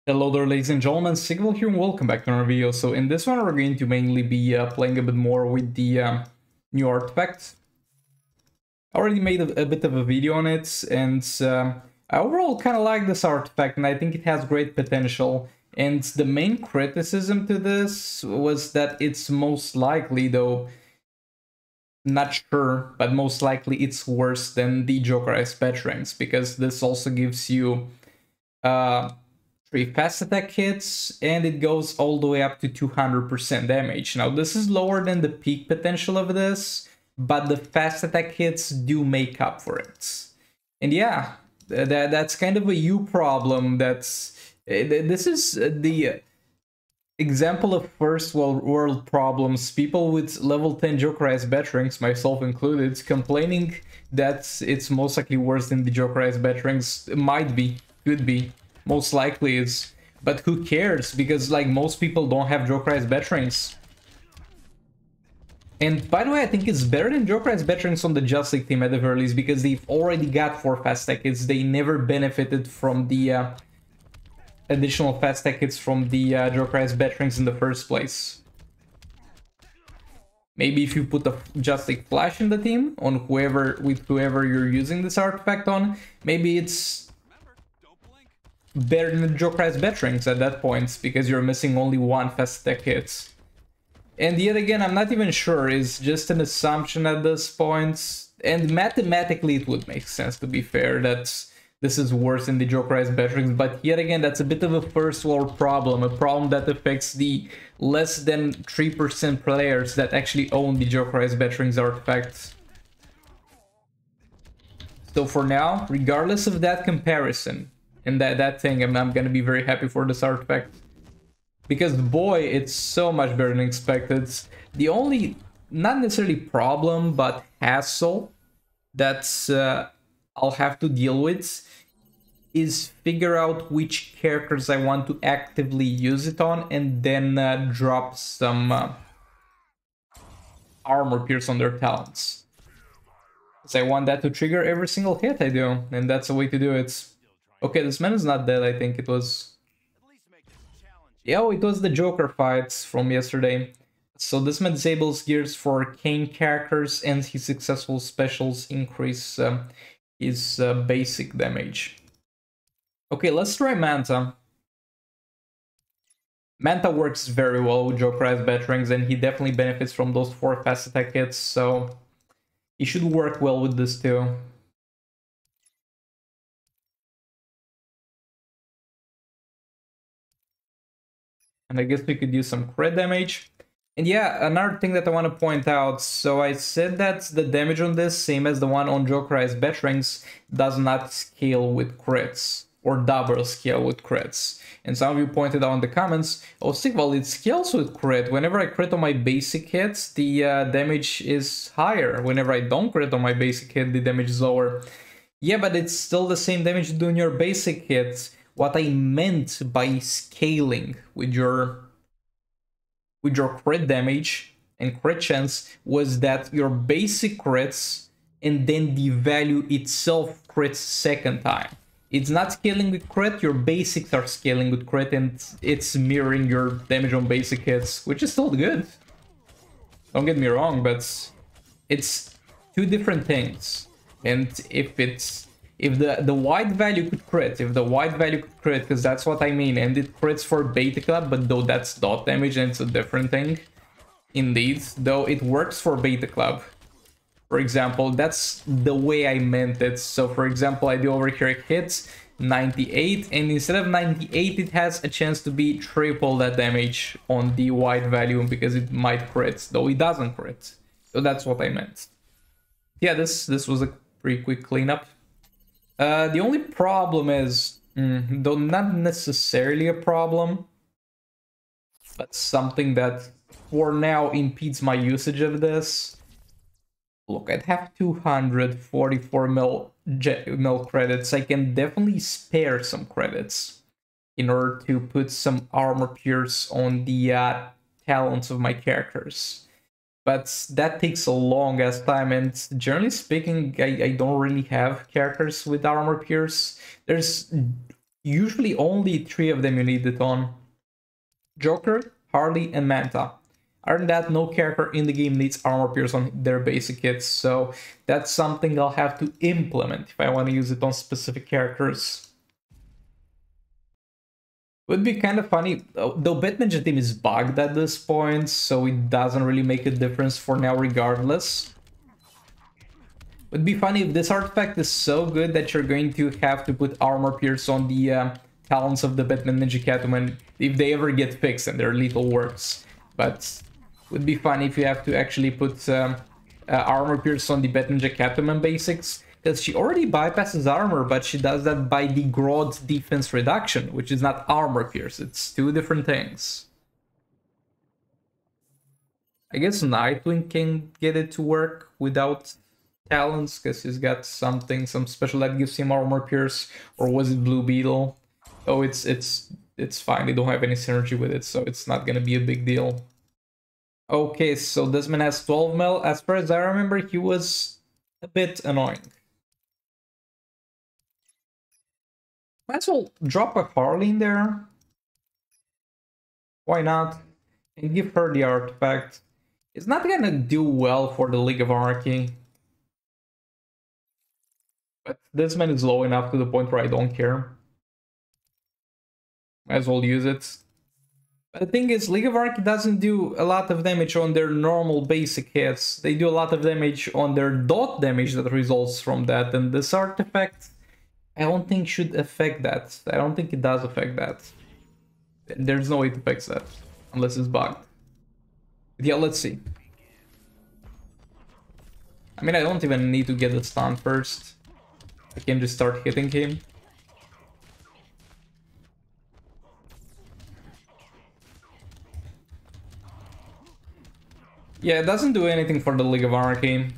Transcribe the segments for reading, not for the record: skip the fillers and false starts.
Hello there, ladies and gentlemen, Sigval here and welcome back to another video. So in this one we're going to mainly be playing a bit more with the new artifact. I already made a bit of a video on it, and I overall kind of like this artifact and I think it has great potential. And the main criticism to this was that it's most likely, though not sure, but most likely it's worse than the Joker Ice Ranks, because this also gives you 3 fast attack hits, and it goes all the way up to 200% damage. Now, this is lower than the peak potential of this, but the fast attack hits do make up for it. And yeah, that's kind of a you problem. This is the example of first world problems. People with level 10 Jokerized Batterings, myself included, complaining that it's most likely worse than the Jokerized Batterings. Might be, could be. Most likely is, but who cares? Because like most people don't have Jokerized Batterings. And by the way, I think it's better than Jokerized Batterings on the Just League team at the very least, because they've already got 4 fast attack hits. They never benefited from the additional fast attack hits from the Jokerized Batterings in the first place. Maybe if you put a Just League Flash in the team on whoever you're using this artifact on, maybe it's better than the Jokerized Batterings at that point, because you're missing only 1 fast attack hit. And yet again, I'm not even sure, it's just an assumption at this point, and mathematically it would make sense, to be fair, that this is worse than the Jokerized Batterings, but yet again, that's a bit of a first world problem, a problem that affects the less than 3% players that actually own the Jokerized Batterings artifact. So for now, regardless of that comparison, and that thing, I'm gonna be very happy for this artifact. Because boy, it's so much better than expected. The only, not necessarily problem, but hassle that I'll have to deal with is figure out which characters I want to actively use it on, and then drop some armor pierce on their talents. Because I want that to trigger every single hit I do, and that's the way to do it. Okay, this man is not dead, I think it was... Yeah, oh, it was the Joker fights from yesterday. So this man disables gears for Kane characters, and his successful specials increase his basic damage. Okay, let's try Manta. Manta works very well with Jokerized Batterings, and he definitely benefits from those 4 fast attack hits, so he should work well with this too. And I guess we could use some crit damage. And yeah, another thing that I want to point out, so I said that the damage on this, same as the one on Jokerized Batterings, does not scale with crits, or double scale with crits. And some of you pointed out in the comments, oh Sigval, it scales with crit. Whenever I crit on my basic hits, the damage is higher. Whenever I don't crit on my basic hit, the damage is lower. Yeah, but it's still the same damage doing your basic hits. What I meant by scaling with your crit damage and crit chance was that your basic crits and then the value itself crits second time. It's not scaling with crit, your basics are scaling with crit, and it's mirroring your damage on basic hits, which is still good. Don't get me wrong, but it's 2 different things. And if the wide value could crit, because that's what I mean, and it crits for Beta Club, but though that's dot damage and it's a different thing. Indeed, though it works for Beta Club. For example, that's the way I meant it. So for example, I do over here hits 98, and instead of 98, it has a chance to be triple that damage on the wide value, because it might crit, though it doesn't crit. So that's what I meant. Yeah, this was a pretty quick cleanup. The only problem is, though not necessarily a problem, but something that for now impedes my usage of this. Look, I'd have 244 mil credits. I can definitely spare some credits in order to put some armor pierce on the talents of my characters. But that takes a long ass time, and generally speaking, I don't really have characters with armor pierce. There's usually only 3 of them you need it on. Joker, Harley, and Manta. Other than that, no character in the game needs armor pierce on their basic hits, so that's something I'll have to implement if I want to use it on specific characters. Would be kind of funny, though Bat Ninja team is bugged at this point, so it doesn't really make a difference for now regardless. Would be funny if this artifact is so good that you're going to have to put armor pierce on the talents of the Batman Ninja Catwoman if they ever get fixed and their lethal works. But would be funny if you have to actually put armor pierce on the Bat Ninja Catwoman basics, because she already bypasses armor, but she does that by the Grodd defense reduction, which is not armor pierce. It's 2 different things. I guess Nightwing can get it to work without talents, because he's got some special that gives him armor pierce. Or was it Blue Beetle? Oh, it's fine. They don't have any synergy with it, so it's not gonna be a big deal. Okay, so this man has 12 mil. As far as I remember, he was a bit annoying. Might as well drop a Harley in there. Why not? And give her the artifact. It's not gonna do well for the League of Anarchy. But this man is low enough to the point where I don't care. Might as well use it. But the thing is, League of Anarchy doesn't do a lot of damage on their normal basic hits. They do a lot of damage on their dot damage that results from that. And this artifact, I don't think should affect that. I don't think it does affect that. There's no way to fix that. Unless it's bugged. But yeah, let's see. I mean, I don't even need to get the stun first. I can just start hitting him. Yeah, it doesn't do anything for the League of Anarchy.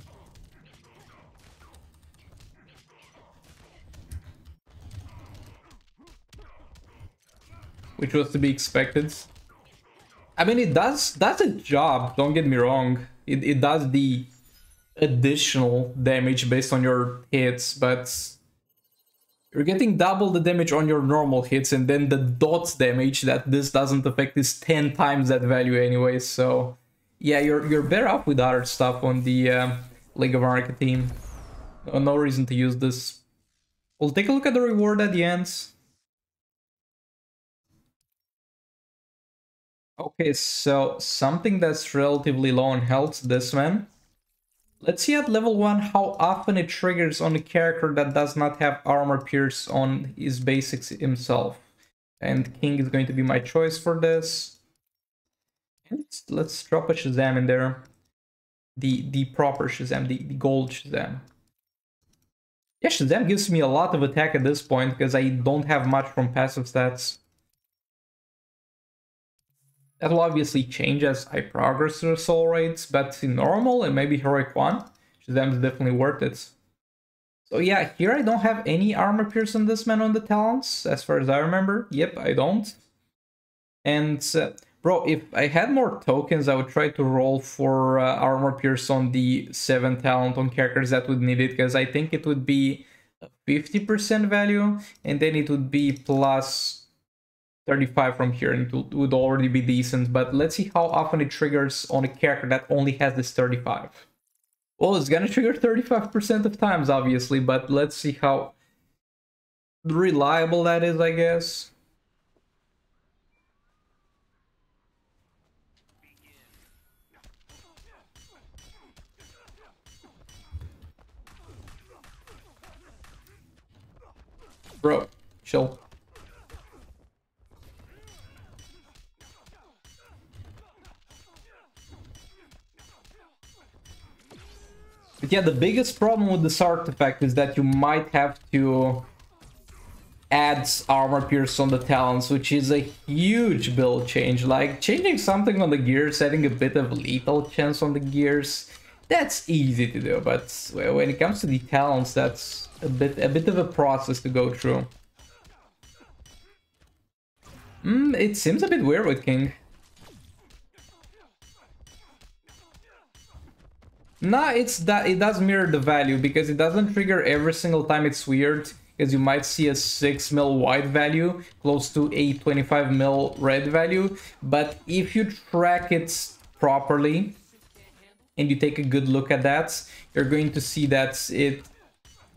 Which was to be expected. I mean, it does a job, don't get me wrong. It does the additional damage based on your hits, but you're getting double the damage on your normal hits, and then the dots damage that this doesn't affect is 10 times that value anyway, so yeah, you're better off with other stuff on the League of Anarchy team. No reason to use this. We'll take a look at the reward at the end. Okay, so something that's relatively low on health, this man. Let's see at level 1 how often it triggers on a character that does not have armor pierce on his basics himself. And King is going to be my choice for this. And let's drop a Shazam in there. The proper Shazam, the gold Shazam. Yeah, Shazam gives me a lot of attack at this point because I don't have much from passive stats. That will obviously change as I progress through soul rates, but in normal and maybe heroic 1, Shazam is definitely worth it. So yeah, here I don't have any armor pierce on this man on the talents, as far as I remember. Yep, I don't. And bro, if I had more tokens, I would try to roll for armor pierce on the 7 talent on characters that would need it, because I think it would be a 50% value, and then it would be plus 35 from here, and it would already be decent. But let's see how often it triggers on a character that only has this 35. Well, it's gonna trigger 35% of times, obviously, but let's see how reliable that is, I guess. Bro, chill. But yeah, the biggest problem with this artifact is that you might have to add armor pierce on the talents, which is a huge build change. Like, changing something on the gears, adding a bit of lethal chance on the gears, that's easy to do. But when it comes to the talents, that's a bit of a process to go through. It seems a bit weird with King. Nah, it does mirror the value, because it doesn't trigger every single time it's weird. because you might see a 6 mil white value close to a 25 mil red value. But if you track it properly and you take a good look at that, you're going to see that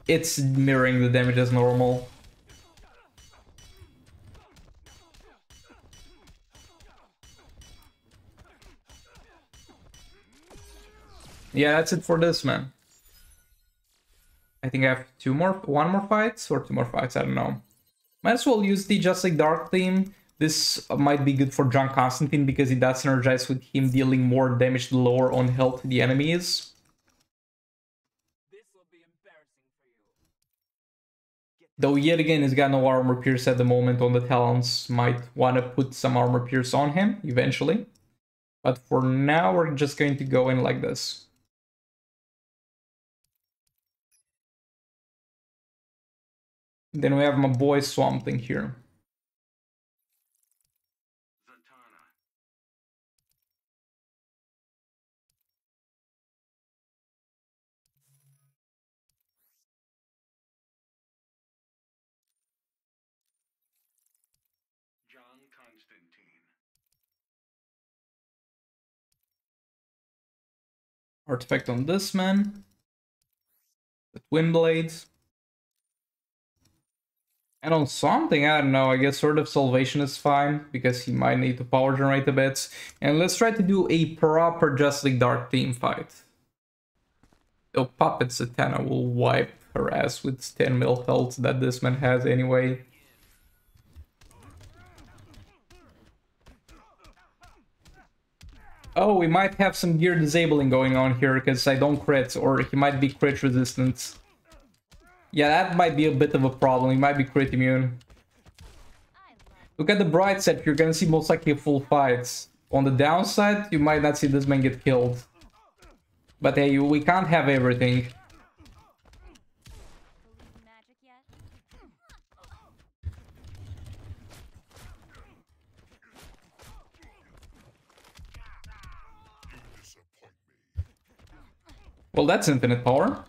it's mirroring the damage as normal. Yeah, that's it for this, man. I think I have one more fight, or two more fights, I don't know. Might as well use the Just Like Dark theme. This might be good for John Constantine because it does synergize with him dealing more damage the lower on health the enemy is. Though yet again he's got no armor pierce at the moment on the talents. Might want to put some armor pierce on him eventually. But for now we're just going to go in like this. Then we have my boy Swamp Thing here. Artifact on this man. The Twin Blades. And on something, I don't know, I guess Sword of Salvation is fine, because he might need to power generate a bit. And let's try to do a proper Just Like Dark team fight. Though Puppet Zatanna will wipe her ass with 10 mil health that this man has anyway. Oh, we might have some gear disabling going on here, because I don't crit, or he might be crit resistant. Yeah, that might be a bit of a problem. He might be crit immune. Look at the bright side. You're gonna see most likely a full fight. On the downside, you might not see this man get killed. But hey, we can't have everything. Well, that's infinite power.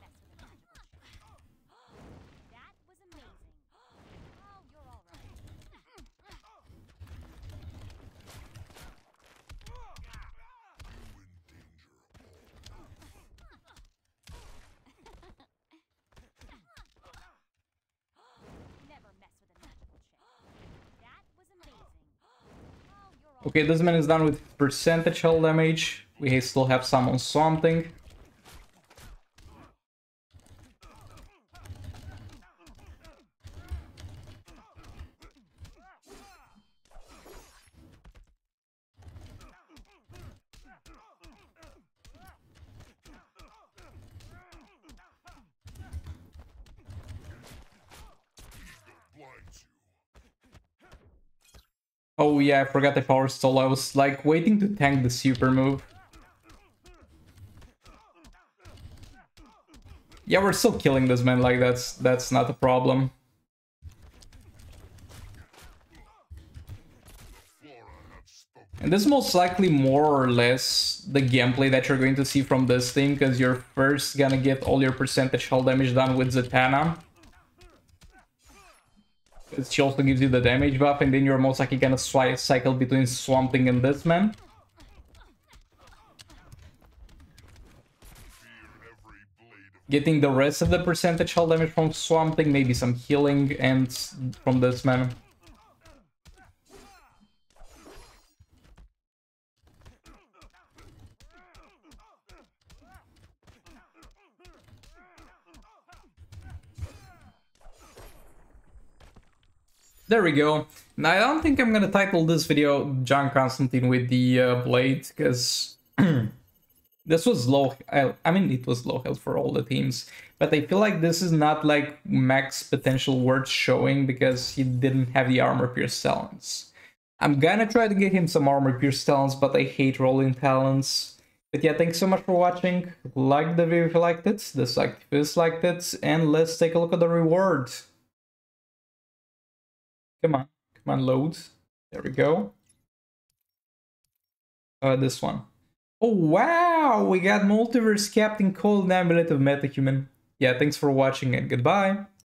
Okay, this man is done with percentage hull damage. We still have some on something. Oh yeah, I forgot the power stall. I was like waiting to tank the super move. Yeah, we're still killing this man, like that's not a problem. And this is most likely more or less the gameplay that you're going to see from this thing, because you're first gonna get all your percentage hull damage done with Zatanna. She also gives you the damage buff, and then you're most likely gonna cycle between Swamp Thing and this man. Getting the rest of the percentage hull damage from Swamp Thing, maybe some healing, and from this man. There we go. Now, I don't think I'm gonna title this video John Constantine with the blade, because this was low. I mean, it was low health for all the teams, but I feel like this is not like max potential worth showing because he didn't have the armor pierce talents. I'm gonna try to get him some armor pierce talents, but I hate rolling talents. But yeah, thanks so much for watching. Like the video if you liked it, dislike if you disliked it, and let's take a look at the reward. Come on, load. There we go. This one. Oh, wow! We got Multiverse Captain Cold and Amulet of Metahuman. Yeah, thanks for watching and goodbye.